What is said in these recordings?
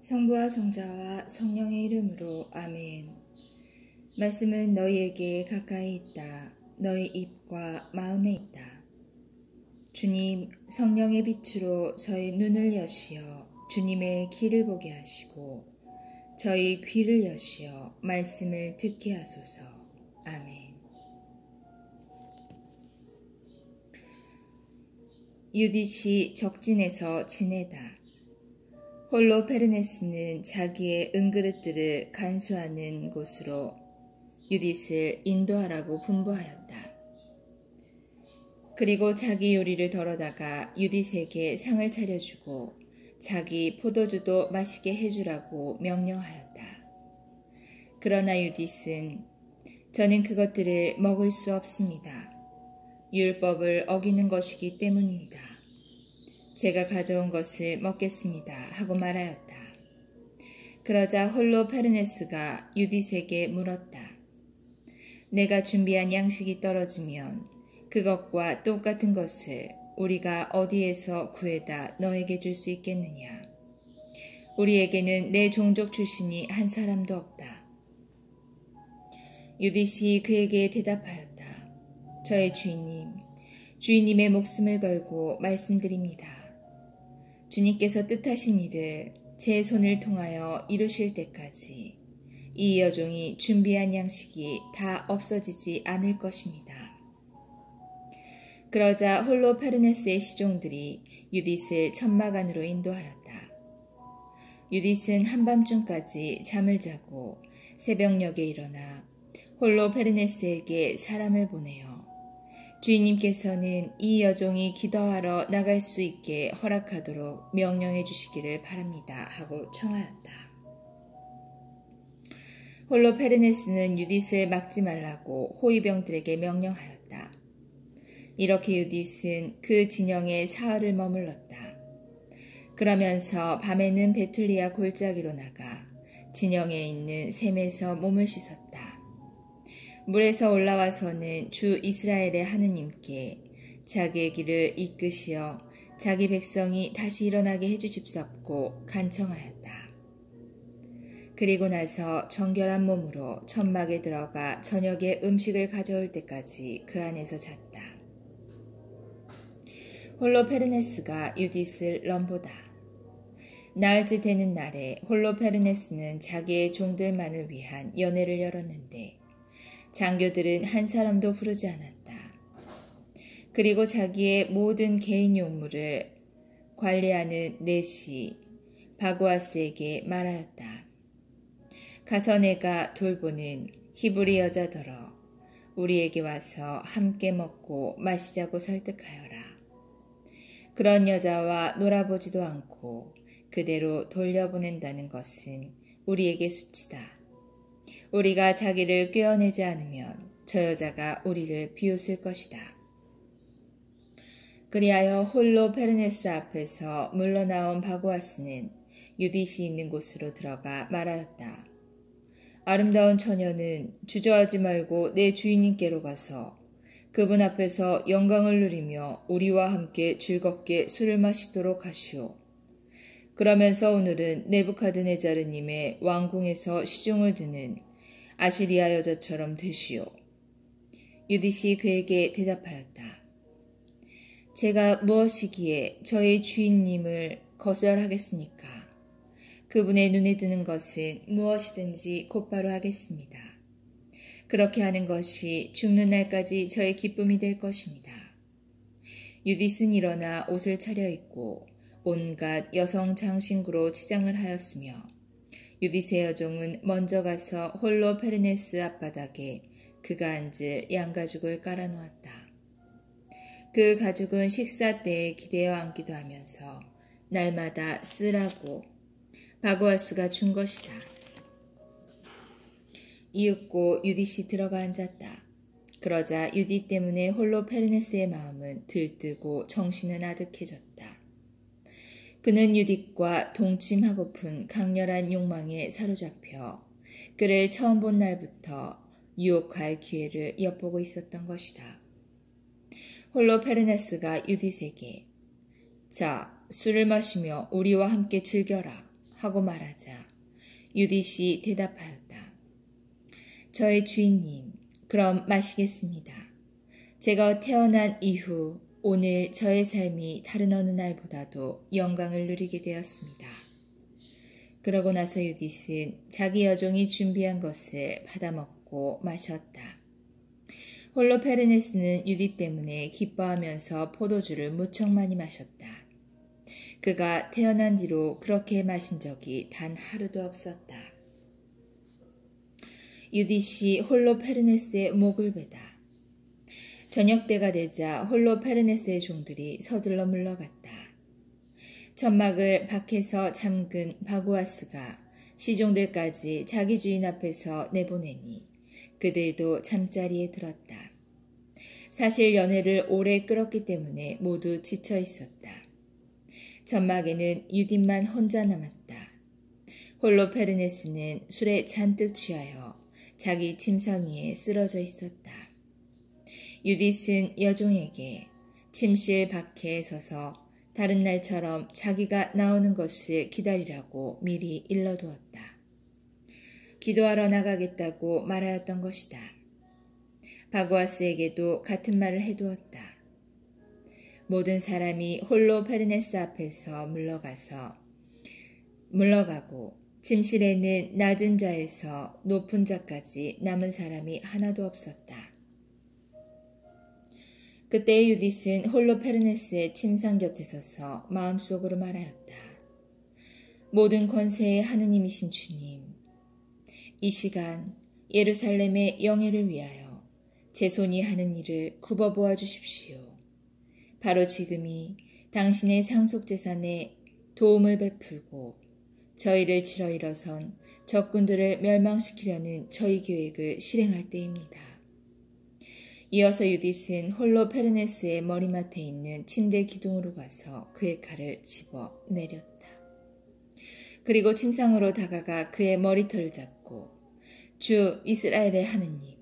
성부와 성자와 성령의 이름으로 아멘. 말씀은 너희에게 가까이 있다. 너희 입과 마음에 있다. 주님, 성령의 빛으로 저희 눈을 여시어 주님의 길을 보게 하시고 저희 귀를 여시어 말씀을 듣게 하소서. 아멘. 유딧이 적진에서 지내다. 홀로페르네스는 자기의 은그릇들을 간수하는 곳으로 유딧을 인도하라고 분부하였다. 그리고 자기 요리를 덜어다가 유딧에게 상을 차려주고 자기 포도주도 마시게 해주라고 명령하였다. 그러나 유딧은 저는 그것들을 먹을 수 없습니다. 율법을 어기는 것이기 때문입니다. 제가 가져온 것을 먹겠습니다 하고 말하였다. 그러자 홀로페르네스가 유딧에게 물었다. 내가 준비한 양식이 떨어지면 그것과 똑같은 것을 우리가 어디에서 구해다 너에게 줄 수 있겠느냐? 우리에게는 내 종족 출신이 한 사람도 없다. 유딧이 그에게 대답하였다. 저의 주인님의 목숨을 걸고 말씀드립니다. 주님께서 뜻하신 일을 제 손을 통하여 이루실 때까지 이 여종이 준비한 양식이 다 없어지지 않을 것입니다. 그러자 홀로페르네스의 시종들이 유딧을 천막 안으로 인도하였다. 유딧은 한밤중까지 잠을 자고 새벽녘에 일어나 홀로페르네스에게 사람을 보내어 주인님께서는 이 여종이 기도하러 나갈 수 있게 허락하도록 명령해 주시기를 바랍니다 하고 청하였다. 홀로페르네스는 유딧을 막지 말라고 호위병들에게 명령하였다. 이렇게 유딧은 그 진영에 사흘을 머물렀다. 그러면서 밤에는 베툴리아 골짜기로 나가 진영에 있는 샘에서 몸을 씻었다. 물에서 올라와서는 주 이스라엘의 하느님께 자기의 길을 이끄시어 자기 백성이 다시 일어나게 해주십사고 간청하였다. 그리고 나서 정결한 몸으로 천막에 들어가 저녁에 음식을 가져올 때까지 그 안에서 잤다. 홀로페르네스가 유딧을 넘보다. 나흘째 되는 날에 홀로페르네스는 자기의 종들만을 위한 연회를 열었는데 장교들은 한 사람도 부르지 않았다. 그리고 자기의 모든 개인 용물을 관리하는 네시 바고아스에게 말하였다. 가서 내가 돌보는 히브리 여자더러 우리에게 와서 함께 먹고 마시자고 설득하여라. 그런 여자와 놀아보지도 않고 그대로 돌려보낸다는 것은 우리에게 수치다. 우리가 자기를 꿰어내지 않으면 저 여자가 우리를 비웃을 것이다. 그리하여 홀로페르네스 앞에서 물러나온 바고아스는 유딧이 있는 곳으로 들어가 말하였다. 아름다운 처녀는 주저하지 말고 내 주인님께로 가서 그분 앞에서 영광을 누리며 우리와 함께 즐겁게 술을 마시도록 하시오. 그러면서 오늘은 네부카드네자르님의 왕궁에서 시중을 드는 아시리아 여자처럼 되시오. 유딧이 그에게 대답하였다. 제가 무엇이기에 저의 주인님을 거절하겠습니까? 그분의 눈에 드는 것은 무엇이든지 곧바로 하겠습니다. 그렇게 하는 것이 죽는 날까지 저의 기쁨이 될 것입니다. 유딧은 일어나 옷을 차려입고 온갖 여성 장신구로 치장을 하였으며 유딧의 여종은 먼저 가서 홀로페르네스 앞바닥에 그가 앉을 양가죽을 깔아놓았다. 그 가죽은 식사 때에 기대어 앉기도 하면서 날마다 쓰라고 바고아스가 준 것이다. 이윽고 유딧이 들어가 앉았다. 그러자 유딧 때문에 홀로페르네스의 마음은 들뜨고 정신은 아득해졌다. 그는 유딧과 동침하고픈 강렬한 욕망에 사로잡혀 그를 처음 본 날부터 유혹할 기회를 엿보고 있었던 것이다. 홀로페르네스가 유딧에게 자, 술을 마시며 우리와 함께 즐겨라 하고 말하자 유딧이 대답하였다. 저의 주인님, 그럼 마시겠습니다. 제가 태어난 이후 오늘 저의 삶이 다른 어느 날보다도 영광을 누리게 되었습니다. 그러고 나서 유딧은 자기 여종이 준비한 것을 받아먹고 마셨다. 홀로페르네스는 유딧 때문에 기뻐하면서 포도주를 무척 많이 마셨다. 그가 태어난 뒤로 그렇게 마신 적이 단 하루도 없었다. 유딧이 홀로페르네스의 목을 베다. 저녁 때가 되자 홀로페르네스의 종들이 서둘러 물러갔다. 천막을 밖에서 잠근 바구아스가 시종들까지 자기 주인 앞에서 내보내니 그들도 잠자리에 들었다. 사실 연회를 오래 끌었기 때문에 모두 지쳐 있었다. 천막에는 유딧만 혼자 남았다. 홀로페르네스는 술에 잔뜩 취하여 자기 침상 위에 쓰러져 있었다. 유딧은 여종에게 침실 밖에 서서 다른 날처럼 자기가 나오는 것을 기다리라고 미리 일러두었다. 기도하러 나가겠다고 말하였던 것이다. 바구아스에게도 같은 말을 해두었다. 모든 사람이 홀로페르네스 앞에서 물러가고 침실에는 낮은 자에서 높은 자까지 남은 사람이 하나도 없었다. 그때 유딧은 홀로페르네스의 침상 곁에 서서 마음속으로 말하였다. 모든 권세의 하느님이신 주님, 이 시간 예루살렘의 영예를 위하여 제 손이 하는 일을 굽어보아 주십시오. 바로 지금이 당신의 상속재산에 도움을 베풀고 저희를 치러 일어선 적군들을 멸망시키려는 저희 계획을 실행할 때입니다. 이어서 유딧은 홀로페르네스의 머리맡에 있는 침대 기둥으로 가서 그의 칼을 집어 내렸다. 그리고 침상으로 다가가 그의 머리털을 잡고 주 이스라엘의 하느님,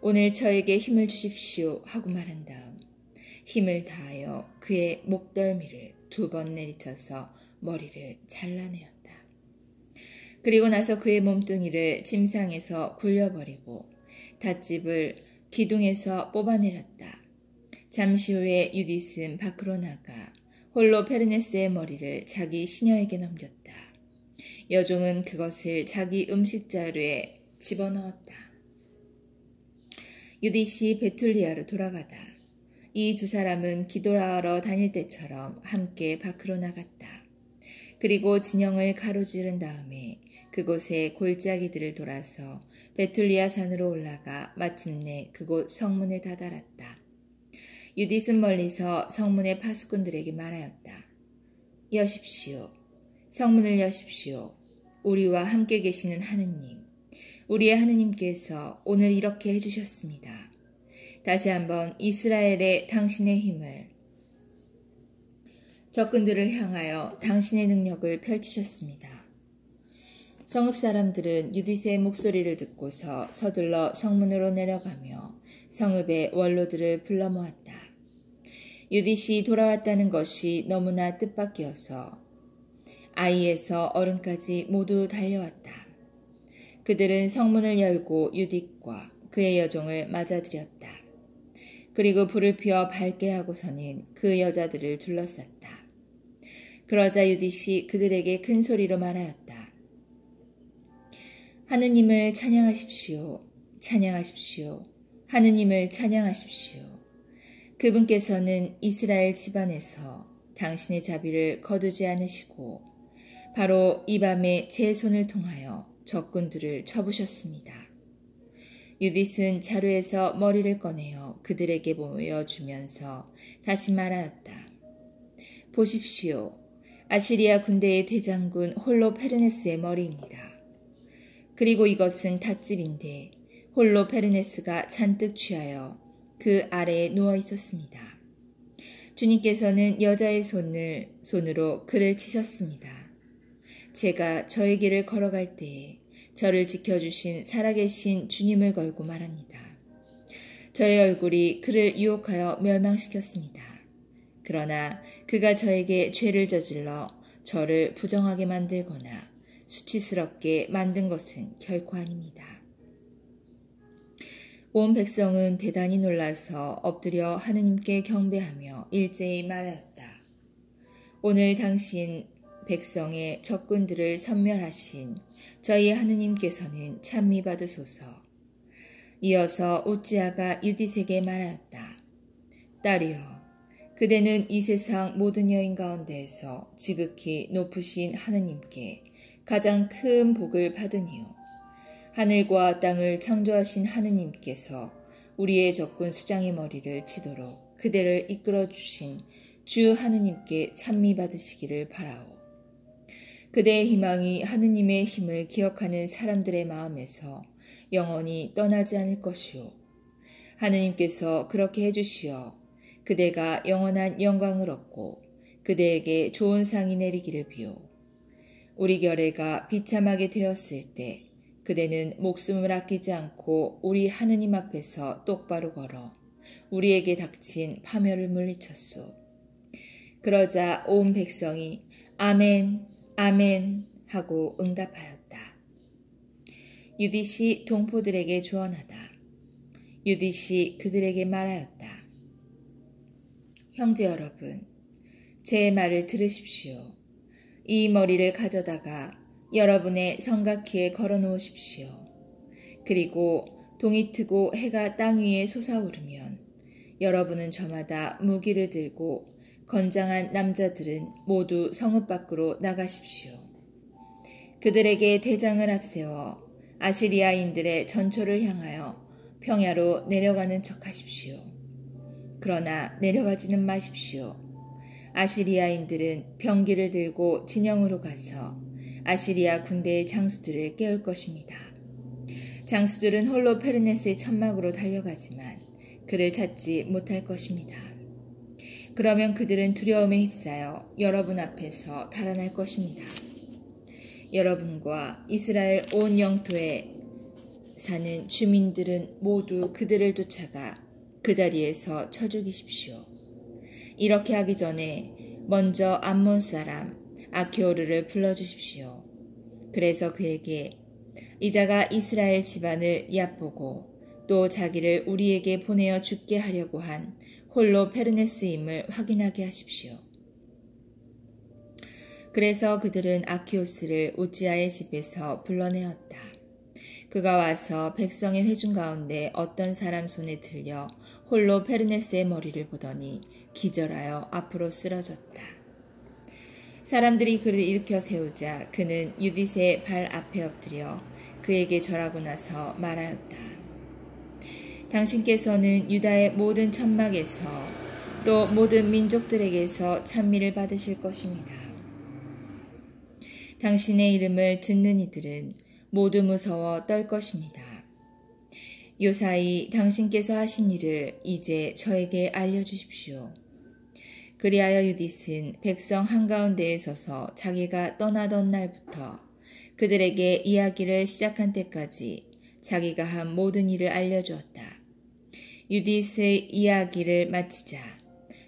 오늘 저에게 힘을 주십시오 하고 말한 다음 힘을 다하여 그의 목덜미를 2번 내리쳐서 머리를 잘라내었다. 그리고 나서 그의 몸뚱이를 침상에서 굴려버리고 닷집을 기둥에서 뽑아내렸다. 잠시 후에 유딧은 밖으로 나가 홀로페르네스의 머리를 자기 시녀에게 넘겼다. 여종은 그것을 자기 음식자루에 집어넣었다. 유딧이 베툴리아로 돌아가다. 이 두 사람은 기도하러 다닐 때처럼 함께 밖으로 나갔다. 그리고 진영을 가로지른 다음에 그곳에 골짜기들을 돌아서 베툴리아 산으로 올라가 마침내 그곳 성문에 다다랐다. 유딧은 멀리서 성문의 파수꾼들에게 말하였다. 여십시오. 성문을 여십시오. 우리와 함께 계시는 하느님, 우리의 하느님께서 오늘 이렇게 해주셨습니다. 다시 한번 이스라엘의 당신의 힘을, 적군들을 향하여 당신의 능력을 펼치셨습니다. 성읍 사람들은 유딧의 목소리를 듣고서 서둘러 성문으로 내려가며 성읍의 원로들을 불러 모았다. 유딧이 돌아왔다는 것이 너무나 뜻밖이어서 아이에서 어른까지 모두 달려왔다. 그들은 성문을 열고 유딧과 그의 여종을 맞아들였다. 그리고 불을 피워 밝게 하고서는 그 여자들을 둘러쌌다. 그러자 유딧이 그들에게 큰 소리로 말하였다. 하느님을 찬양하십시오. 찬양하십시오. 하느님을 찬양하십시오. 그분께서는 이스라엘 집안에서 당신의 자비를 거두지 않으시고 바로 이 밤에 제 손을 통하여 적군들을 쳐부셨습니다. 유딧은 자루에서 머리를 꺼내어 그들에게 보여주면서 다시 말하였다. 보십시오. 아시리아 군대의 대장군 홀로페르네스의 머리입니다. 그리고 이것은 닷집인데 홀로페르네스가 잔뜩 취하여 그 아래에 누워 있었습니다. 주님께서는 여자의 손으로 그를 치셨습니다. 제가 저의 길을 걸어갈 때에 저를 지켜주신 살아계신 주님을 걸고 말합니다. 저의 얼굴이 그를 유혹하여 멸망시켰습니다. 그러나 그가 저에게 죄를 저질러 저를 부정하게 만들거나 수치스럽게 만든 것은 결코 아닙니다. 온 백성은 대단히 놀라서 엎드려 하느님께 경배하며 일제히 말하였다. 오늘 당신 백성의 적군들을 섬멸하신 저희 하느님께서는 찬미 받으소서. 이어서 우찌야가 유디색에 말하였다. 딸이여, 그대는 이 세상 모든 여인 가운데에서 지극히 높으신 하느님께 가장 큰 복을 받으니요. 하늘과 땅을 창조하신 하느님께서 우리의 적군 수장의 머리를 치도록 그대를 이끌어 주신 주 하느님께 찬미 받으시기를 바라오. 그대의 희망이 하느님의 힘을 기억하는 사람들의 마음에서 영원히 떠나지 않을 것이오. 하느님께서 그렇게 해주시어 그대가 영원한 영광을 얻고 그대에게 좋은 상이 내리기를 비오. 우리 결례가 비참하게 되었을 때 그대는 목숨을 아끼지 않고 우리 하느님 앞에서 똑바로 걸어 우리에게 닥친 파멸을 물리쳤소. 그러자 온 백성이 아멘, 아멘 하고 응답하였다. 유딧이 동포들에게 조언하다. 유딧이 그들에게 말하였다. 형제 여러분, 제 말을 들으십시오. 이 머리를 가져다가 여러분의 성곽키에 걸어놓으십시오. 그리고 동이 트고 해가 땅 위에 솟아오르면 여러분은 저마다 무기를 들고 건장한 남자들은 모두 성읍 밖으로 나가십시오. 그들에게 대장을 앞세워 아시리아인들의 전초를 향하여 평야로 내려가는 척하십시오. 그러나 내려가지는 마십시오. 아시리아인들은 병기를 들고 진영으로 가서 아시리아 군대의 장수들을 깨울 것입니다. 장수들은 홀로 페르네스의 천막으로 달려가지만 그를 찾지 못할 것입니다. 그러면 그들은 두려움에 휩싸여 여러분 앞에서 달아날 것입니다. 여러분과 이스라엘 온 영토에 사는 주민들은 모두 그들을 쫓아가 그 자리에서 쳐 죽이십시오. 이렇게 하기 전에 먼저 암몬 사람 아키오르를 불러주십시오. 그래서 그에게 이자가 이스라엘 집안을 얕보고 또 자기를 우리에게 보내어 죽게 하려고 한 홀로 페르네스임을 확인하게 하십시오. 그래서 그들은 아키오스를 우찌야의 집에서 불러내었다. 그가 와서 백성의 회중 가운데 어떤 사람 손에 들려 홀로 페르네스의 머리를 보더니 기절하여 앞으로 쓰러졌다. 사람들이 그를 일으켜 세우자 그는 유딧의 발 앞에 엎드려 그에게 절하고 나서 말하였다. 당신께서는 유다의 모든 천막에서 또 모든 민족들에게서 찬미를 받으실 것입니다. 당신의 이름을 듣는 이들은 모두 무서워 떨 것입니다. 요사이 당신께서 하신 일을 이제 저에게 알려주십시오. 그리하여 유딧은 백성 한가운데에 서서 자기가 떠나던 날부터 그들에게 이야기를 시작한 때까지 자기가 한 모든 일을 알려주었다. 유딧의 이야기를 마치자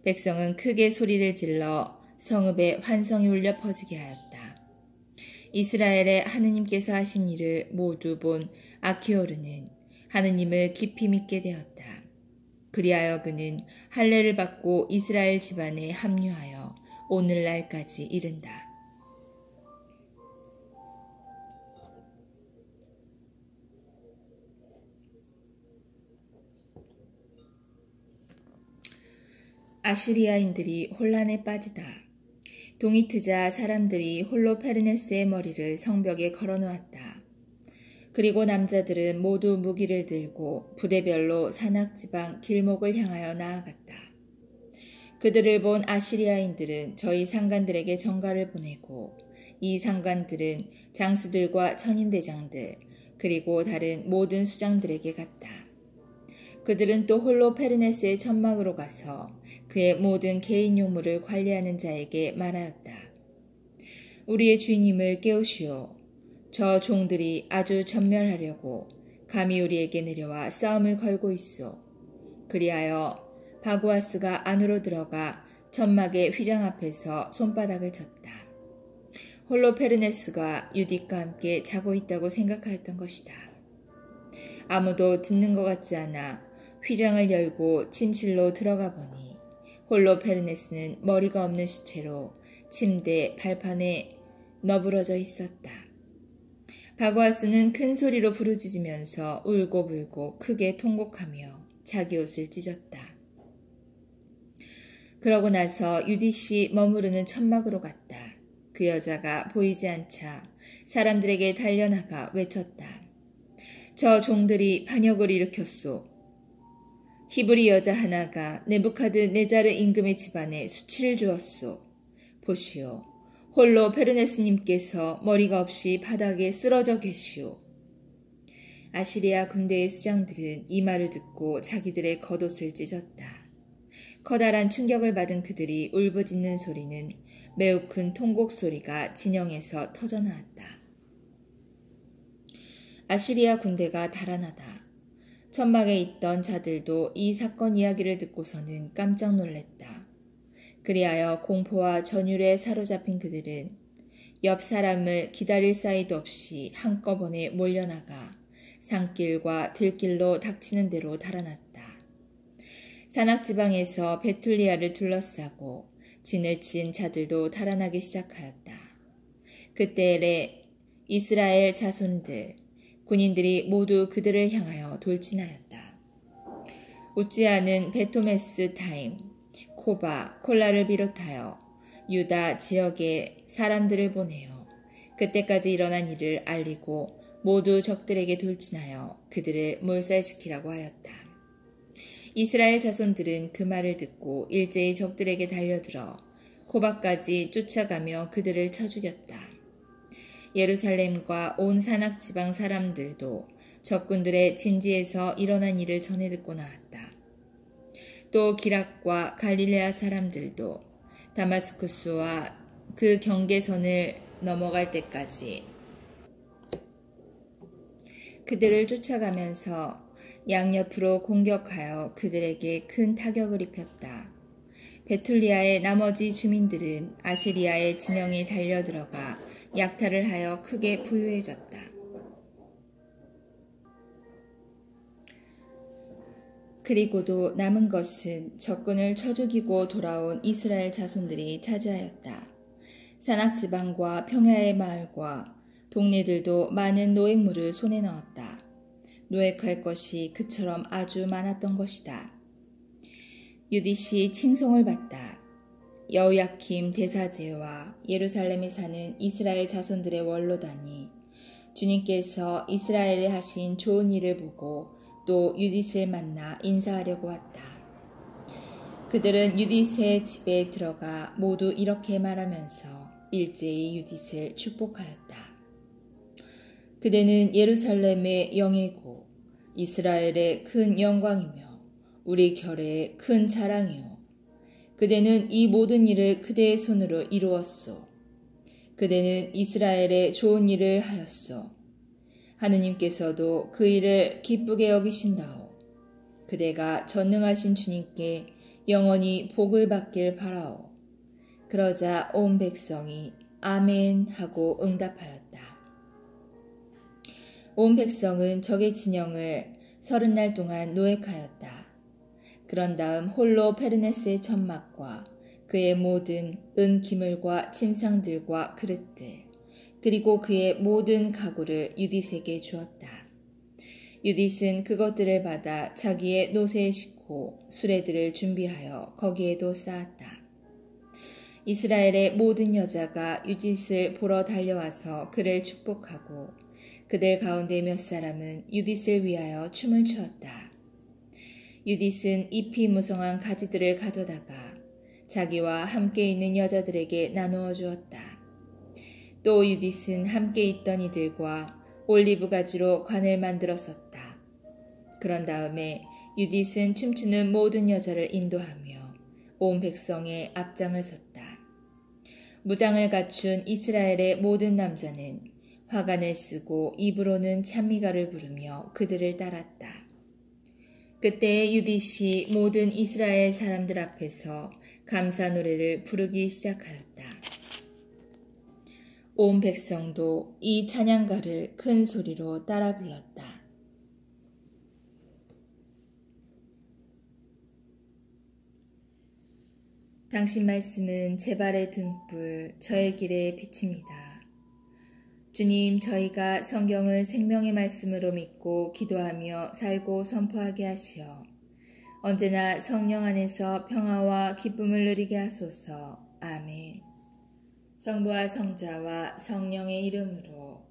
백성은 크게 소리를 질러 성읍에 환성이 울려 퍼지게 하였다. 이스라엘의 하느님께서 하신 일을 모두 본 아키오르는 하느님을 깊이 믿게 되었다. 그리하여 그는 할례를 받고 이스라엘 집안에 합류하여 오늘날까지 이른다. 아시리아인들이 혼란에 빠지다. 동이 트자 사람들이 홀로 페르네스의 머리를 성벽에 걸어놓았다. 그리고 남자들은 모두 무기를 들고 부대별로 산악지방 길목을 향하여 나아갔다. 그들을 본 아시리아인들은 저희 상관들에게 전가를 보내고 이 상관들은 장수들과 천인대장들 그리고 다른 모든 수장들에게 갔다. 그들은 또 홀로 페르네스의 천막으로 가서 그의 모든 개인 용물을 관리하는 자에게 말하였다. 우리의 주인님을 깨우시오. 저 종들이 아주 전멸하려고 감히 우리에게 내려와 싸움을 걸고 있소. 그리하여 바구아스가 안으로 들어가 천막의 휘장 앞에서 손바닥을 쳤다. 홀로페르네스가 유딕과 함께 자고 있다고 생각하였던 것이다. 아무도 듣는 것 같지 않아 휘장을 열고 침실로 들어가 보니 홀로페르네스는 머리가 없는 시체로 침대 발판에 너부러져 있었다. 바고아스는 큰 소리로 부르짖으면서 울고불고 크게 통곡하며 자기 옷을 찢었다. 그러고 나서 유디시 머무르는 천막으로 갔다. 그 여자가 보이지 않자 사람들에게 달려나가 외쳤다. 저 종들이 반역을 일으켰소. 히브리 여자 하나가 네부카드네자르 임금의 집안에 수치를 주었소. 보시오. 홀로 페르네스님께서 머리가 없이 바닥에 쓰러져 계시오. 아시리아 군대의 수장들은 이 말을 듣고 자기들의 겉옷을 찢었다. 커다란 충격을 받은 그들이 울부짖는 소리는 매우 큰 통곡 소리가 진영에서 터져나왔다. 아시리아 군대가 달아나다. 천막에 있던 자들도 이 사건 이야기를 듣고서는 깜짝 놀랐다. 그리하여 공포와 전율에 사로잡힌 그들은 옆 사람을 기다릴 사이도 없이 한꺼번에 몰려나가 산길과 들길로 닥치는 대로 달아났다. 산악지방에서 베툴리아를 둘러싸고 진을 친 자들도 달아나기 시작하였다. 그때에 이스라엘 자손들, 군인들이 모두 그들을 향하여 돌진하였다. 우찌아는 베토메스 타임, 코바, 콜라를 비롯하여 유다 지역에 사람들을 보내어 그때까지 일어난 일을 알리고 모두 적들에게 돌진하여 그들을 몰살시키라고 하였다. 이스라엘 자손들은 그 말을 듣고 일제히 적들에게 달려들어 코바까지 쫓아가며 그들을 쳐 죽였다. 예루살렘과 온 산악지방 사람들도 적군들의 진지에서 일어난 일을 전해 듣고 나왔다. 또 기락과 갈릴레아 사람들도 다마스쿠스와 그 경계선을 넘어갈 때까지 그들을 쫓아가면서 양옆으로 공격하여 그들에게 큰 타격을 입혔다. 베툴리아의 나머지 주민들은 아시리아의 진영에 달려들어가 약탈을 하여 크게 부유해졌다. 그리고도 남은 것은 적군을 쳐 죽이고 돌아온 이스라엘 자손들이 차지하였다. 산악지방과 평야의 마을과 동네들도 많은 노획물을 손에 넣었다. 노획할 것이 그처럼 아주 많았던 것이다. 유디시 칭송을 받다. 여호야킴 대사제와 예루살렘에 사는 이스라엘 자손들의 원로단이 주님께서 이스라엘에 하신 좋은 일을 보고 또 유디스를 만나 인사하려고 왔다. 그들은 유디스의 집에 들어가 모두 이렇게 말하면서 일제히 유디스를 축복하였다. 그대는 예루살렘의 영예고 이스라엘의 큰 영광이며 우리 결의 큰 자랑이요. 그대는 이 모든 일을 그대의 손으로 이루었소. 그대는 이스라엘에 좋은 일을 하였소. 하느님께서도 그 일을 기쁘게 여기신다오. 그대가 전능하신 주님께 영원히 복을 받길 바라오. 그러자 온 백성이 아멘 하고 응답하였다. 온 백성은 적의 진영을 30날 동안 노획하였다. 그런 다음 홀로 페르네스의 천막과 그의 모든 은 기물과 침상들과 그릇들 그리고 그의 모든 가구를 유디스에게 주었다. 유디스는 그것들을 받아 자기의 노새에 싣고 수레들을 준비하여 거기에도 쌓았다. 이스라엘의 모든 여자가 유디스를 보러 달려와서 그를 축복하고 그들 가운데 몇 사람은 유디스를 위하여 춤을 추었다. 유디스는 잎이 무성한 가지들을 가져다가 자기와 함께 있는 여자들에게 나누어 주었다. 또 유디스는 함께 있던 이들과 올리브 가지로 관을 만들어 썼다. 그런 다음에 유디스는 춤추는 모든 여자를 인도하며 온 백성의 앞장을 섰다. 무장을 갖춘 이스라엘의 모든 남자는 화관을 쓰고 입으로는 찬미가를 부르며 그들을 따랐다. 그때 유디시 모든 이스라엘 사람들 앞에서 감사 노래를 부르기 시작하였다. 온 백성도 이 찬양가를 큰 소리로 따라 불렀다. 당신 말씀은 제 발의 등불, 저의 길의 빛입니다. 주님, 저희가 성경을 생명의 말씀으로 믿고 기도하며 살고 선포하게 하시어 언제나 성령 안에서 평화와 기쁨을 누리게 하소서. 아멘. 성부와 성자와 성령의 이름으로